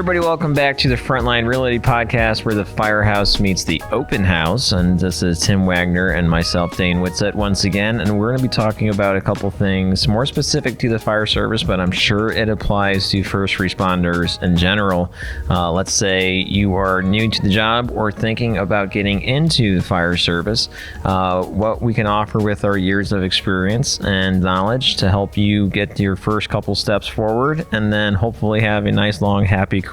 everybody, welcome back to the Frontline Realty Podcast, where the firehouse meets the open house. And this is Tim Wagner and myself, Dane Whitsett, once again. And we're going to be talking about a couple things more specific to the fire service, but I'm sure it applies to first responders in general. Let's say you are new to the job or thinking about getting into the fire service. What we can offer with our years of experience and knowledge to help you get your first couple steps forward, and then hopefully have a nice, long, happy career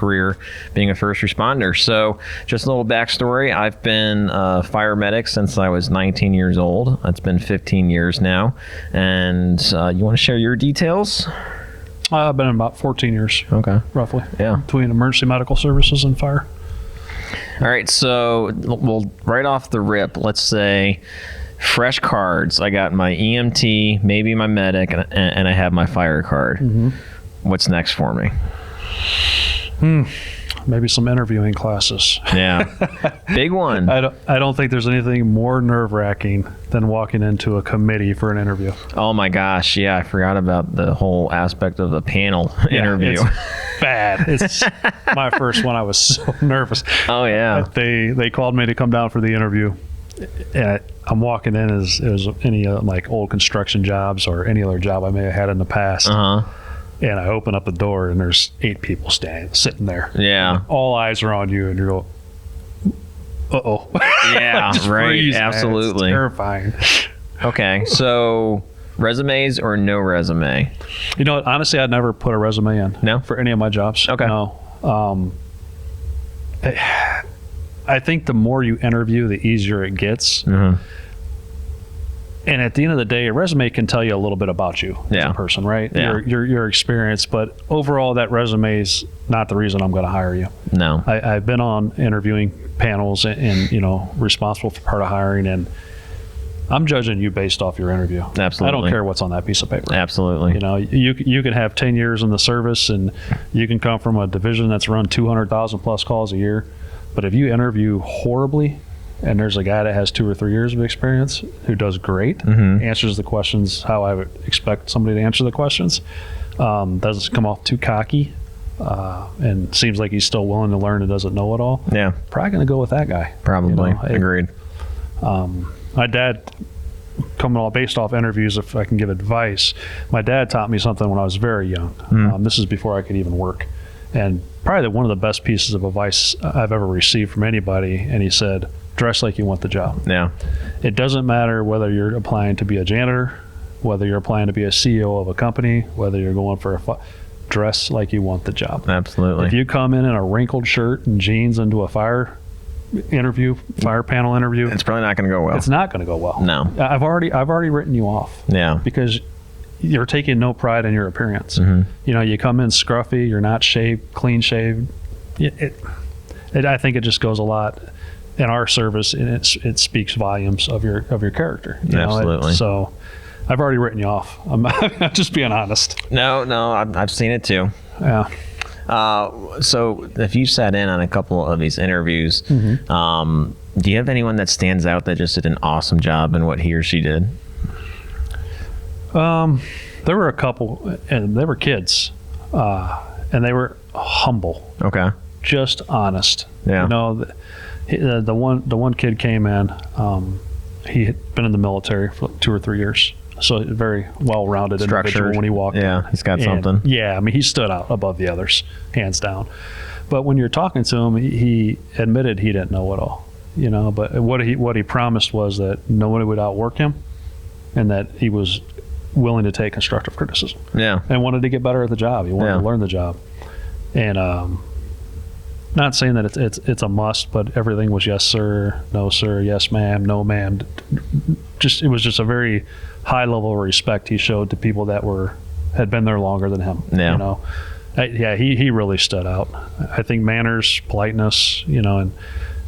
being a first responder. So just a little backstory. I've been a fire medic since I was 19 years old. That's been 15 years now. And you want to share your details? I've been in about 14 years. Okay. Roughly. Yeah. Between emergency medical services and fire. All right. So, well, right off the rip, let's say fresh cards. I got my EMT, maybe my medic, and I have my fire card. Mm-hmm. What's next for me? Maybe some interviewing classes. Yeah. Big one. I don't think there's anything more nerve-wracking than walking into a committee for an interview. Oh my gosh. Yeah. I forgot about the whole aspect of the panel interview. It's bad. It's my first one. I was so nervous. Oh yeah. They called me to come down for the interview. And I'm walking in as any like old construction jobs or any other job I may have had in the past. Uh-huh. And I open up the door, and there's 8 people sitting there. Yeah. All eyes are on you, and you go, uh-oh. Yeah, right. Freeze, absolutely. It's terrifying. Okay, so resumes or no resume? You know what? Honestly, I'd never put a resume in. No? For any of my jobs. Okay. No. I think the more you interview, the easier it gets. Mm-hmm. And at the end of the day, a resume can tell you a little bit about you as a person, right? Yeah. Your experience, but overall, that resume is not the reason I'm going to hire you. No. I've been on interviewing panels and responsible for part of hiring, and I'm judging you based off your interview. Absolutely. I don't care what's on that piece of paper. Absolutely. You can have 10 years in the service, and you can come from a division that's run 200,000 plus calls a year, but if you interview horribly, and there's a guy that has 2 or 3 years of experience who does great, mm-hmm. answers the questions how I would expect somebody to answer the questions, doesn't come off too cocky, and seems like he's still willing to learn and doesn't know it all. Yeah. Probably going to go with that guy. Probably. Agreed. My dad, coming all based off interviews, if I can give advice, my dad taught me something when I was very young. This is before I could even work. And probably one of the best pieces of advice I've ever received from anybody, and he said, dress like you want the job. Yeah. It doesn't matter whether you're applying to be a janitor, whether you're applying to be a CEO of a company, whether you're going for dress like you want the job. Absolutely. If you come in a wrinkled shirt and jeans into a fire panel interview, it's probably not going to go well. It's not going to go well. No. I've already written you off. Yeah. Because you're taking no pride in your appearance. Mm-hmm. You come in scruffy, you're not shaved, clean shaved. I think it just goes a lot in our service, and it speaks volumes of your character. Absolutely. So I've already written you off. I'm just being honest. No, I've seen it too. Yeah. So if you sat in on a couple of these interviews, Mm-hmm. Do you have anyone that stands out that just did an awesome job in what he or she did? There were a couple, and they were kids, and they were humble. Okay. Just honest. Yeah. The one kid came in. He had been in the military for 2 or 3 years, so a very well-rounded individual when he walked in. Yeah, he's got something. Yeah, I mean, he stood out above the others, hands down. But when you're talking to him, he admitted he didn't know it all. But what he promised was that nobody would outwork him, and that he was willing to take constructive criticism. Yeah. And wanted to get better at the job. He wanted to learn the job. And not saying that it's a must, but everything was yes sir, no sir, yes ma'am, no ma'am. It was just a very high level of respect he showed to people that had been there longer than him. Yeah. He really stood out. I think manners, politeness, and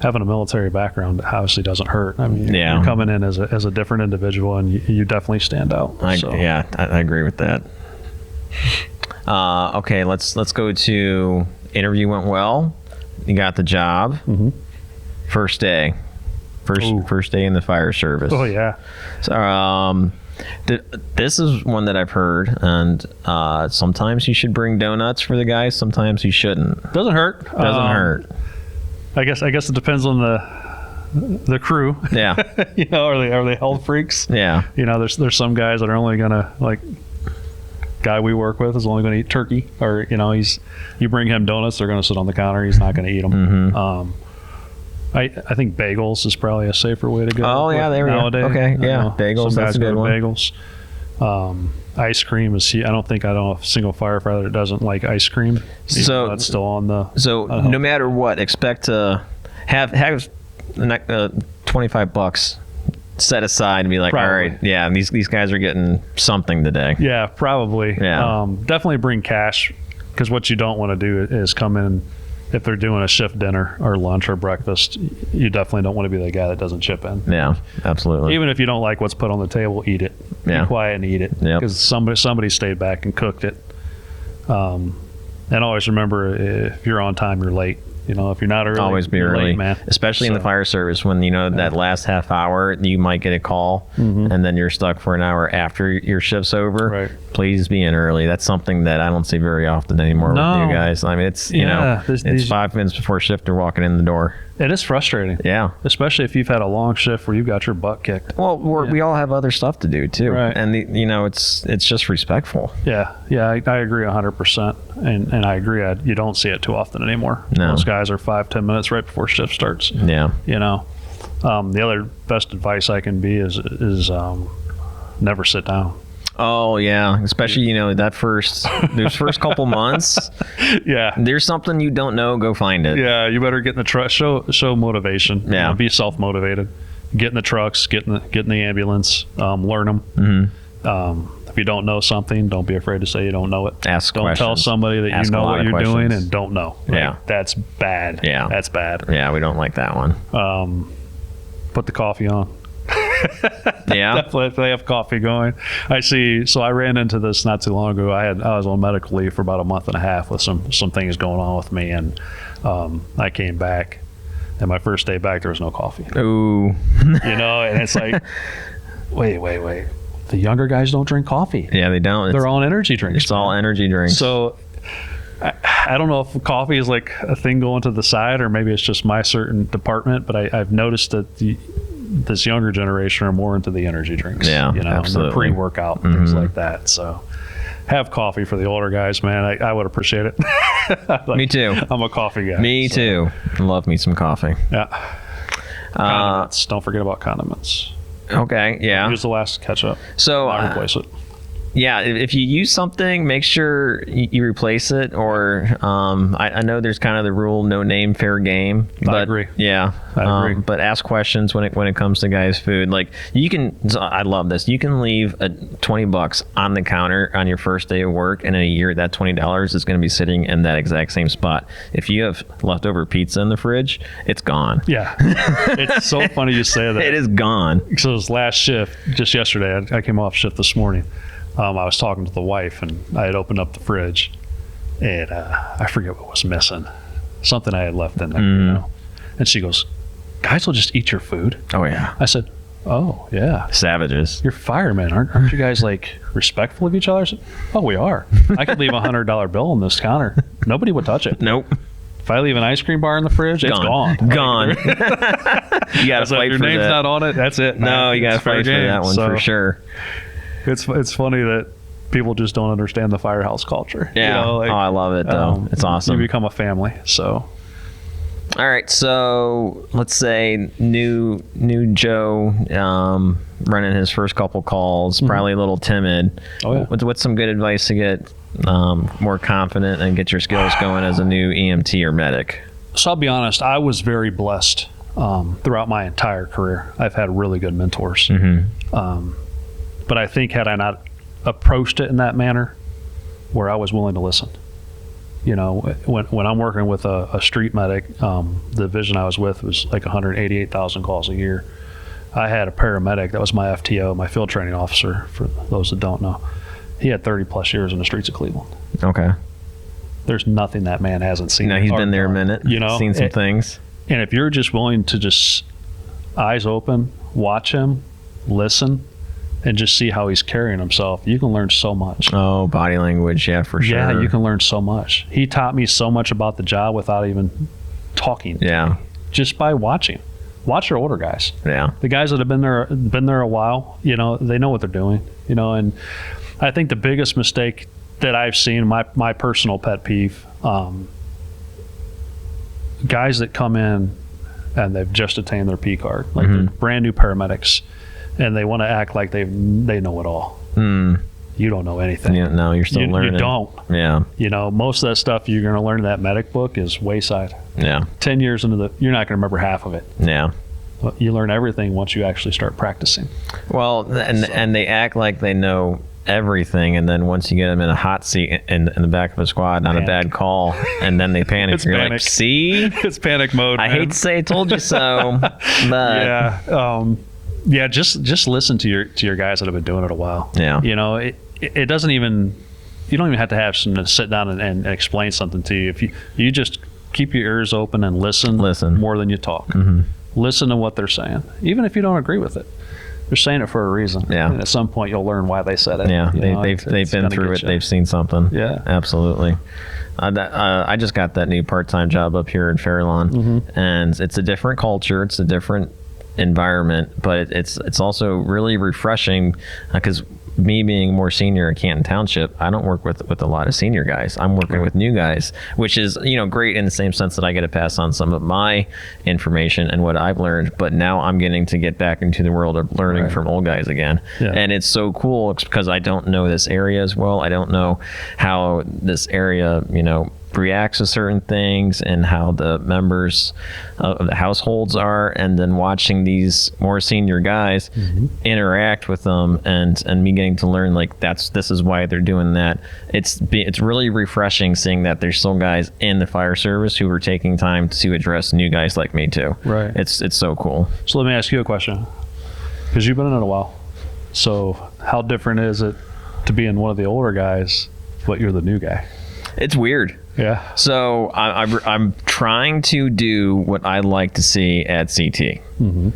having a military background obviously doesn't hurt. I mean, you're coming in as a different individual, and you definitely stand out. I agree with that. Okay, let's go to interview went well. You got the job. Mm-hmm. First day in the fire service. Oh yeah. So This is one that I've heard, and sometimes you should bring donuts for the guys. Sometimes you shouldn't. Doesn't hurt. Doesn't hurt. I guess it depends on the crew. Yeah. Are they health freaks? Yeah. There's some guys that are only gonna, like, guy we work with is only gonna eat turkey, or you bring him donuts, they're gonna sit on the counter. He's not gonna eat them. Mm-hmm. I think bagels is probably a safer way to go. Oh yeah, there we go. Okay, yeah, bagels. That's a good one. Bagels. Ice cream is. I don't know a single firefighter that doesn't like ice cream. So that's still on the. So no matter what, expect to have $25 set aside and be like, Probably. all right, yeah, these guys are getting something today. Yeah, probably. Yeah. Definitely bring cash, because what you don't want to do is come in. If they're doing a shift dinner or lunch or breakfast, you definitely don't want to be the guy that doesn't chip in. Yeah, absolutely. Even if you don't like what's put on the table, eat it. Yeah. Be quiet and eat it. Because somebody stayed back and cooked it. And always remember, if you're on time, you're late. If you're not early, always be you're early, late, man. Especially in the fire service, when that last half hour you might get a call, and then you're stuck for an hour after your shift's over. Right. Please be in early. That's something that I don't see very often anymore with you guys. I mean, it's it's 5 minutes before shift they're walking in the door. It is frustrating. Yeah. Especially if you've had a long shift where you got your butt kicked. Well, we all have other stuff to do too, right. And it's just respectful. Yeah, I agree 100%, and I agree. You don't see it too often anymore. No. Most guys are 5-10 minutes right before shift starts. Yeah. The other best advice I can be is never sit down. Oh yeah, especially those first couple months. Yeah, there's something you don't know, go find it. Yeah, you better get in the truck. Show motivation. Yeah, be self-motivated. Get in the trucks. Get in the ambulance. Learn them. Mm-hmm. If you don't know something, don't be afraid to say you don't know it. Ask don't questions. Tell somebody that you know what you're doing and don't know. Yeah, that's bad. Yeah, that's bad. Yeah, we don't like that one. Put the coffee on. Yeah, definitely have coffee going. I see. So I ran into this not too long ago. I was on medical leave for about a month and a half with some things going on with me, and I came back, and my first day back there was no coffee. Ooh, and it's like, wait. The younger guys don't drink coffee. Yeah, they don't. They're all energy drinks. It's all energy drinks. So I don't know if coffee is like a thing going to the side, or maybe it's just my certain department, but I've noticed that this younger generation are more into the energy drinks. Yeah, absolutely. Pre-workout and things like that. So have coffee for the older guys, man. I would appreciate it. Me too. I'm a coffee guy. Me too. Love me some coffee. Yeah. Condiments. Don't forget about condiments. Okay, yeah. Use the last ketchup. So replace it. Yeah, if you use something, make sure you replace it. Or I know there's kind of the rule, no name, fair game. But, I agree. Yeah, I agree. But ask questions when it comes to guys' food. Like you can, I love this. You can leave $20 on the counter on your first day of work, and in a year that $20 is going to be sitting in that exact same spot. If you have leftover pizza in the fridge, it's gone. Yeah, it's so funny you say that. It is gone. So this last shift, just yesterday, I came off shift this morning. I was talking to the wife, and I had opened up the fridge, and I forget what was missing. Something I had left in there, And she goes, "Guys will just eat your food." Oh yeah. I said, "Oh yeah, savages. You're firemen, aren't you guys like respectful of each other?" I said, "Oh, we are. I could leave $100 bill on this counter. Nobody would touch it. Nope. If I leave an ice cream bar in the fridge, it's gone. Gone. You gotta fight your for name's that. not on it. That's it. No, you gotta fight for that one for sure." It's funny that people just don't understand the firehouse culture. Yeah. I love it though. It's awesome. You become a family. So. All right. So let's say new Joe running his first couple calls, probably a little timid. Oh yeah. What's some good advice to get more confident and get your skills going as a new EMT or medic? So I'll be honest. I was very blessed throughout my entire career. I've had really good mentors. But I think had I not approached it in that manner, where I was willing to listen, when I'm working with a street medic, the division I was with was like 188,000 calls a year. I had a paramedic that was my FTO, my field training officer, for those that don't know. He had 30 plus years in the streets of Cleveland. Okay. There's nothing that man hasn't seen. No, he's been there a minute. Seen some things. And if you're just willing to just eyes open, watch him, listen, and just see how he's carrying himself, you can learn so much. Oh, body language, yeah, for sure. Yeah, you can learn so much. He taught me so much about the job without even talking. Yeah. Just by watching. Watch your older guys. Yeah. The guys that have been there a while, they know what they're doing, and I think the biggest mistake that I've seen, my personal pet peeve, guys that come in and they've just attained their P card, like they're brand new paramedics, and they want to act like they know it all. You don't know anything. No, you're still learning. You don't. Yeah. Most of that stuff you're going to learn in that medic book is wayside. Yeah. 10 years into you're not going to remember half of it. Yeah. But you learn everything once you actually start practicing. Well, and they act like they know everything, and then once you get them in a hot seat in the back of a squad on a bad call, and then they panic. It's You're panic. Like, see? It's panic mode, I man. hate to say I told you so, but yeah, just listen to your guys that have been doing it a while. Yeah. It doesn't even, you don't even have to have someone to sit down and explain something to you. If you just keep your ears open and listen more than you talk. Listen to what they're saying, even if you don't agree with it. They're saying it for a reason. Yeah. And at some point, you'll learn why they said it. Yeah. They've been through it. They've seen something. Yeah. Absolutely. I just got that new part-time job up here in Fairlawn, and it's a different culture. It's a different environment, but it's also really refreshing because me being more senior at Canton Township, I don't work with a lot of senior guys. I'm working with new guys, which is great in the same sense that I get to pass on some of my information and what I've learned, but now I'm getting to get back into the world of learning from old guys again. And it's so cool because I don't know this area as well. I don't know how this area reacts to certain things and how the members of the households are, and then watching these more senior guys interact with them and me getting to learn this is why they're doing that. It's really refreshing seeing that there's still guys in the fire service who are taking time to address new guys like me too. Right. It's so cool. So let me ask you a question, because you've been in it a while. So how different is it to be in one of the older guys but you're the new guy? It's weird. Yeah. So I'm trying to do what I like to see at CT, and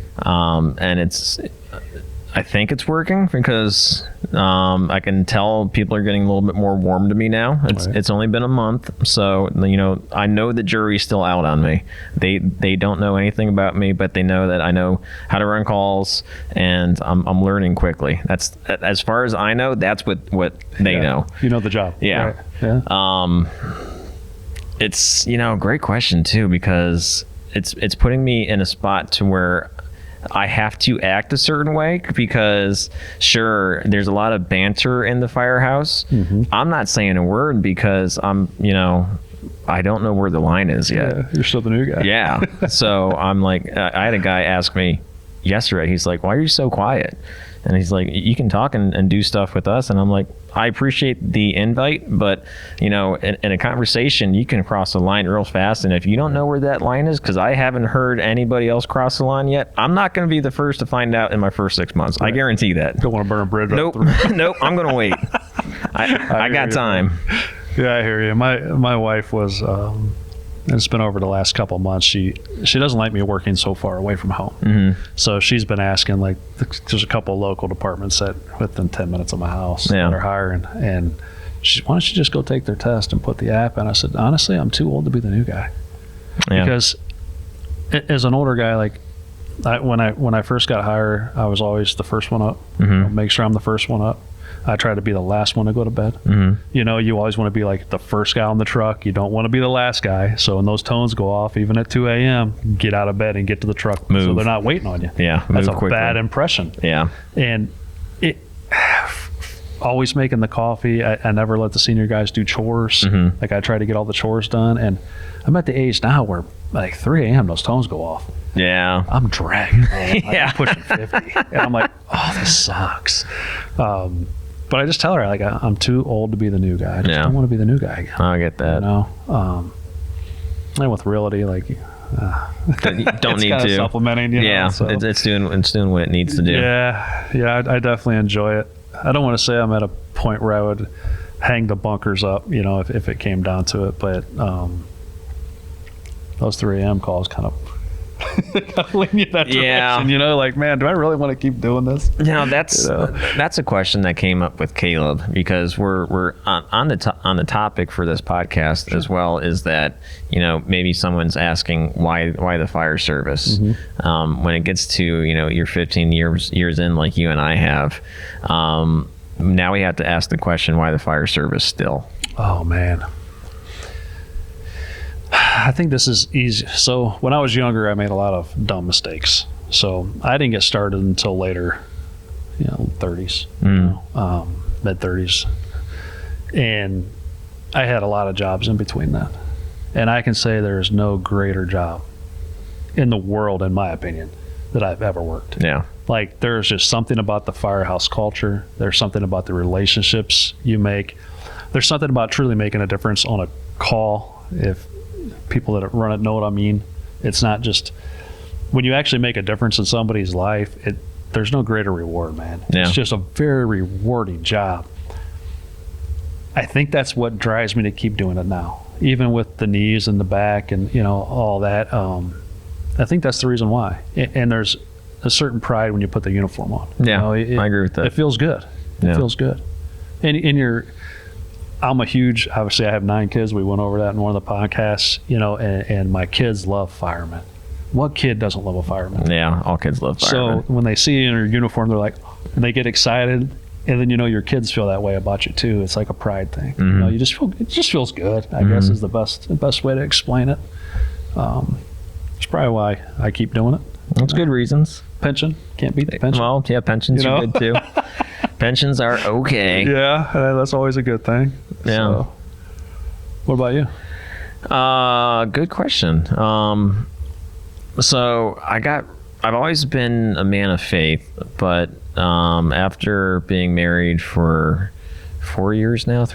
I think it's working because I can tell people are getting a little bit more warm to me now. It's only been a month, so I know the jury's still out on me. They don't know anything about me, but they know that I know how to run calls, and I'm learning quickly. That's as far as I know. That's what they know. You know the job. Yeah. Right. Yeah. It's great question too, because it's putting me in a spot to where I have to act a certain way, because sure, there's a lot of banter in the firehouse. I'm not saying a word because I don't know where the line is yet. Yeah, you're still the new guy. Yeah. So I'm like, I had a guy ask me yesterday, he's like, why are you so quiet? And he's like, you can talk and do stuff with us. And I'm like, I appreciate the invite, but in a conversation, you can cross the line real fast. And if you don't know where that line is, because I haven't heard anybody else cross the line yet, I'm not going to be the first to find out in my first 6 months. Right. I guarantee that. Don't want to burn a bridge. Nope. Nope. I'm going to wait. I got time. Yeah, I hear you. My wife was, it's been over the last couple of months. She doesn't like me working so far away from home. So she's been asking, there's a couple of local departments that within 10 minutes of my house that are hiring, and why don't you just go take their test and put the app in? I said, honestly, I'm too old to be the new guy. Because as an older guy, when I first got hired, I was always the first one up. Make sure I'm the first one up. I try to be the last one to go to bed. You always want to be like the first guy on the truck. You don't want to be the last guy. So when those tones go off, even at 2 a.m., get out of bed and get to the truck. Move. So they're not waiting on you. Yeah, that's a quickly. bad impression. Yeah. And always making the coffee. I never let the senior guys do chores. I try to get all the chores done. And I'm at the age now where 3 a.m. those tones go off. Yeah. I'm dragged. I'm pushing 50. And I'm like, oh, this sucks. But I just tell her, I'm too old to be the new guy. I just don't want to be the new guy again. I get that. And with realty, you don't need to. Supplementing, so. It's doing what it needs to do. Yeah, I definitely enjoy it. I don't want to say I'm at a point where I would hang the bunkers up, if it came down to it. But those 3 a.m. calls kind of lean you that direction, you know, like, man, do I really want to keep doing this? That's a question that came up with Caleb, because we're on the topic for this podcast as well, is that, you know, maybe someone's asking why the fire service. When it gets to, you know, you're 15 years in, like you and I have, now we have to ask the question, why the fire service still? Oh man, I think this is easy. So when I was younger, I made a lot of dumb mistakes. So I didn't get started until later, you know, 30s, mid 30s. And I had a lot of jobs in between that. And I can say there's no greater job in the world, in my opinion, that I've ever worked. Yeah. Like, there's just something about the firehouse culture. There's something about the relationships you make. There's something about truly making a difference on a call. If people that run it know what I mean. It's not just when you actually make a difference in somebody's life, there's no greater reward, man. Yeah. It's just a very rewarding job. I think that's what drives me to keep doing it now, even with the knees and the back and, you know, all that. I think that's the reason why. And there's a certain pride when you put the uniform on. Yeah, you know, I agree with that. It feels good. It feels good. And I'm a huge, obviously I have 9 kids. We went over that in one of the podcasts, you know, and my kids love firemen. What kid doesn't love a fireman? Yeah, all kids love firemen. So when they see you in your uniform, they're like, and they get excited. And then, you know, your kids feel that way about you too. It's like a pride thing. You know, it just feels good, I guess, is the best way to explain it. It's probably why I keep doing it. That's good reasons. Pension, can't beat the pension. Well, yeah, pensions are good too. Pensions are okay. Yeah, that's always a good thing. Yeah. So, what about you? Good question. So I've always been a man of faith, but after being married for 3 years now, I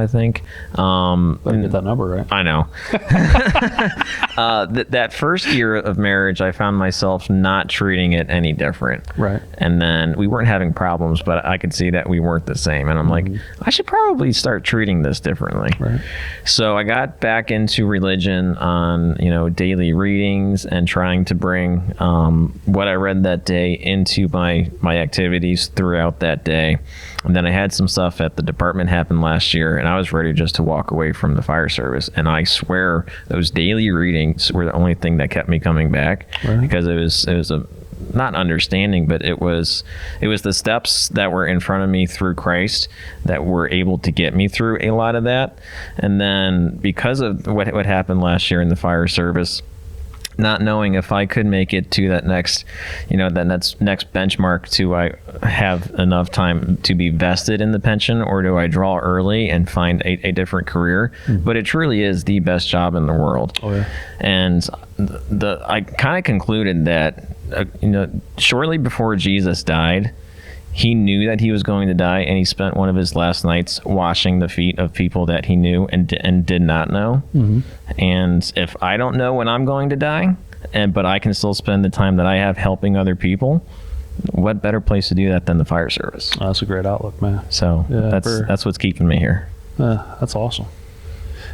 think. Better get that number right. I know. That first year of marriage, I found myself not treating it any different. Right. And then we weren't having problems, but I could see that we weren't the same. And I'm like, I should probably start treating this differently. Right. So I got back into religion on, you know, daily readings and trying to bring what I read that day into my activities throughout that day. And then I had some stuff at the department happen last year, and I was ready just to walk away from the fire service. And I swear those daily readings were the only thing that kept me coming back, because it was a not understanding, but it was the steps that were in front of me through Christ that were able to get me through a lot of that. And then because of what happened last year in the fire service, not knowing if I could make it to that next benchmark, to I have enough time to be vested in the pension, or do I draw early and find a different career? But it truly is the best job in the world. Oh, yeah. And I kind of concluded that, you know, shortly before Jesus died, he knew that he was going to die, and he spent one of his last nights washing the feet of people that he knew and did not know. And if I don't know when I'm going to die, but I can still spend the time that I have helping other people, what better place to do that than the fire service? Oh, that's a great outlook, man. So that's what's keeping me here. That's awesome.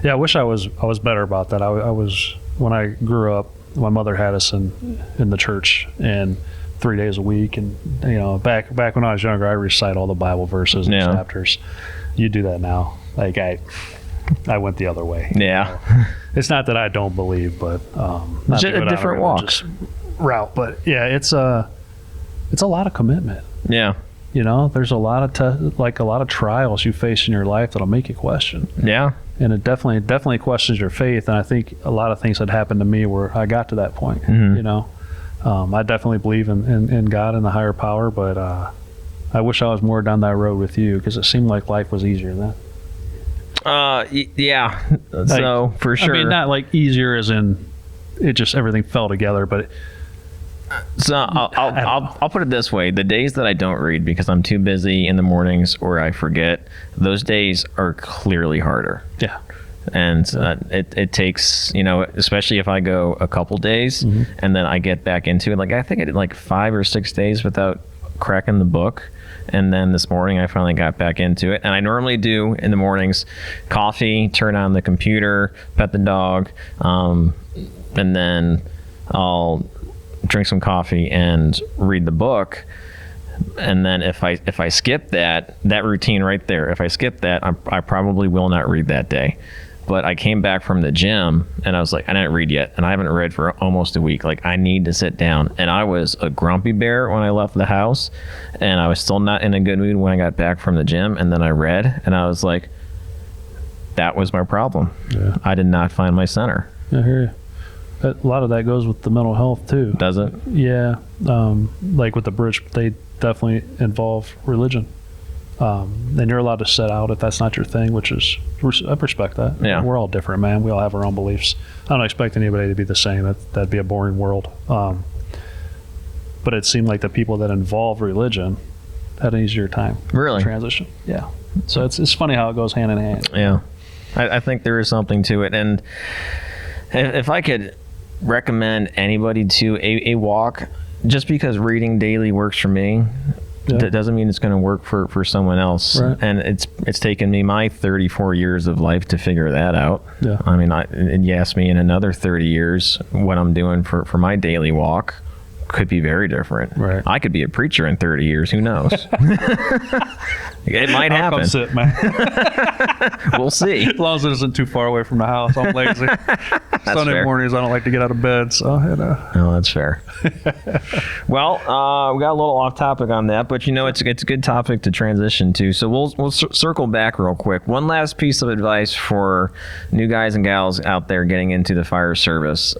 Yeah, I wish I was better about that. I was, when I grew up, my mother had us in the church, and 3 days a week, and you know, back when I was younger, I recite all the Bible verses and chapters. You do that now? Like I went the other way. Yeah. It's not that I don't believe, but it's a different walk route. But yeah, it's a lot of commitment. Yeah. You know, there's a lot of trials you face in your life that'll make you question. Yeah. And it definitely questions your faith. And I think a lot of things had happened to me where I got to that point. You know. I definitely believe in God and the higher power, but I wish I was more down that road with you, because it seemed like life was easier then. Yeah. So for sure. I mean, not like easier as in it just everything fell together, but. So I'll put it this way: the days that I don't read because I'm too busy in the mornings or I forget, those days are clearly harder. Yeah. And it takes, you know, especially if I go a couple days and then I get back into it. Like I think I did like 5 or 6 days without cracking the book. And then this morning I finally got back into it. And I normally do in the mornings, coffee, turn on the computer, pet the dog, and then I'll drink some coffee, and read the book. And then if I skip that routine right there, if I skip that, I probably will not read that day. But I came back from the gym and I was like, I didn't read yet, and I haven't read for almost a week. Like, I need to sit down. And I was a grumpy bear when I left the house, and I was still not in a good mood when I got back from the gym. And then I read, and I was like, that was my problem. Yeah. I did not find my center. I hear you. A lot of that goes with the mental health too. Does it? Yeah. Like with the bridge, they definitely involve religion. And you're allowed to set out if that's not your thing, which is, I respect that. Yeah. We're all different, man. We all have our own beliefs. I don't expect anybody to be the same. That'd be a boring world. But it seemed like the people that involve religion had an easier time. Really? Transition. Yeah. So it's funny how it goes hand in hand. Yeah. I think there is something to it. And if I could recommend anybody to a walk, just because reading daily works for me, that doesn't mean it's going to work for someone else. Right. And it's taken me my 34 years of life to figure that out. Yeah. I mean, and you ask me in another 30 years what I'm doing for my daily walk, could be very different. Right. I could be a preacher in 30 years. Who knows? It might happen. Come sit, man. We'll see. As long as it isn't too far away from the house. I'm lazy. Sunday fair. mornings, I don't like to get out of bed. So, No, that's fair. Well, we got a little off topic on that, but it's a good topic to transition to. So we'll circle back real quick. One last piece of advice for new guys and gals out there getting into the fire service.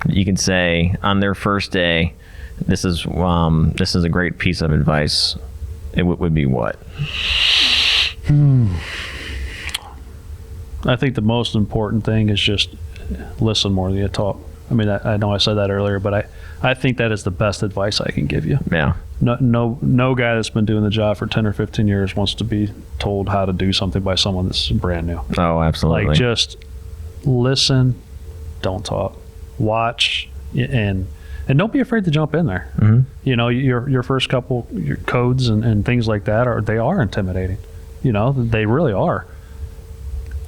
You can say on their first day, this is a great piece of advice. It would be what? I think the most important thing is just listen more than you talk. I mean, I know I said that earlier, but I think that is the best advice I can give you. Yeah. No guy that's been doing the job for 10 or 15 years wants to be told how to do something by someone that's brand new. Oh, absolutely. Like, just listen, don't talk, watch, and don't be afraid to jump in there. Mm-hmm. Your first couple your codes and things like that are intimidating. They really are.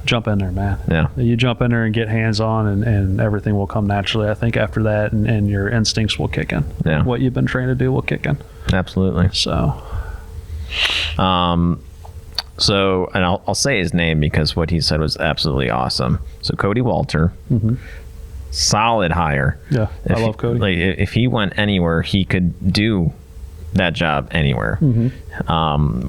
Jump in there, man. Yeah. You jump in there and get hands on, and everything will come naturally. I think after that, and your instincts will kick in. Yeah. What you've been trained to do will kick in. Absolutely. So. And I'll say his name because what he said was absolutely awesome. So Cody Walter. Mm-hmm. Solid hire. Yeah, I love Cody. Like, if he went anywhere, he could do that job anywhere. Mm-hmm.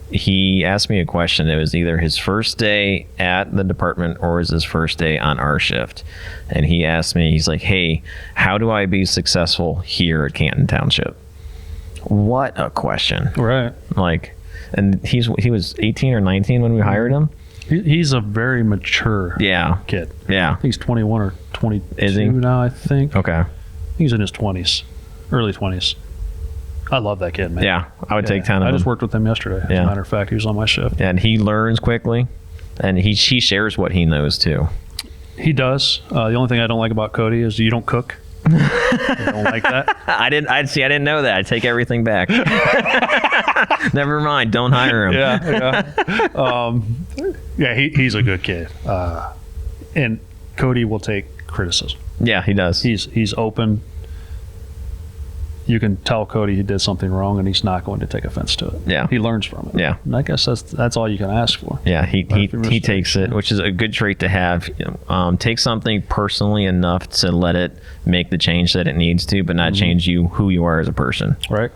He asked me a question. It was either his first day at the department or was his first day on our shift. And he asked me, he's like, hey, how do I be successful here at Canton Township? What a question. Right. Like, and he was 18 or 19 when we hired him. He's a very mature kid. Yeah. I think he's 21 or 22 Is he? now, I think. Okay. He's in his 20s, early 20s. I love that kid, man. Yeah, I would take 10 of them. I just worked with him yesterday. As a matter of fact, he was on my shift. And he learns quickly, and he shares what he knows, too. He does. The only thing I don't like about Cody is you don't cook. I don't like that. I didn't know that. I take everything back. Never mind. Don't hire him. Yeah. He's a good kid. And Cody will take criticism. Yeah, he does. He's open. You can tell Cody he did something wrong, and he's not going to take offense to it. Yeah. He learns from it. Yeah. And I guess that's all you can ask for. Yeah, he takes it, which is a good trait to have. Take something personally enough to let it make the change that it needs to, but not change who you are as a person. Right.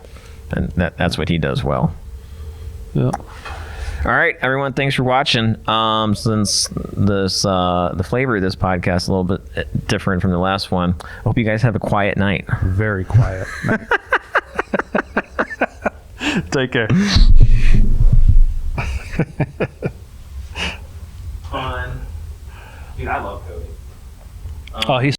And that's what he does well. Yeah. All right, everyone, thanks for watching. Since the flavor of this podcast is a little bit different from the last one, I hope you guys have a quiet night. Very quiet night. Take care. Fun. Dude, I love Cody. Oh, he's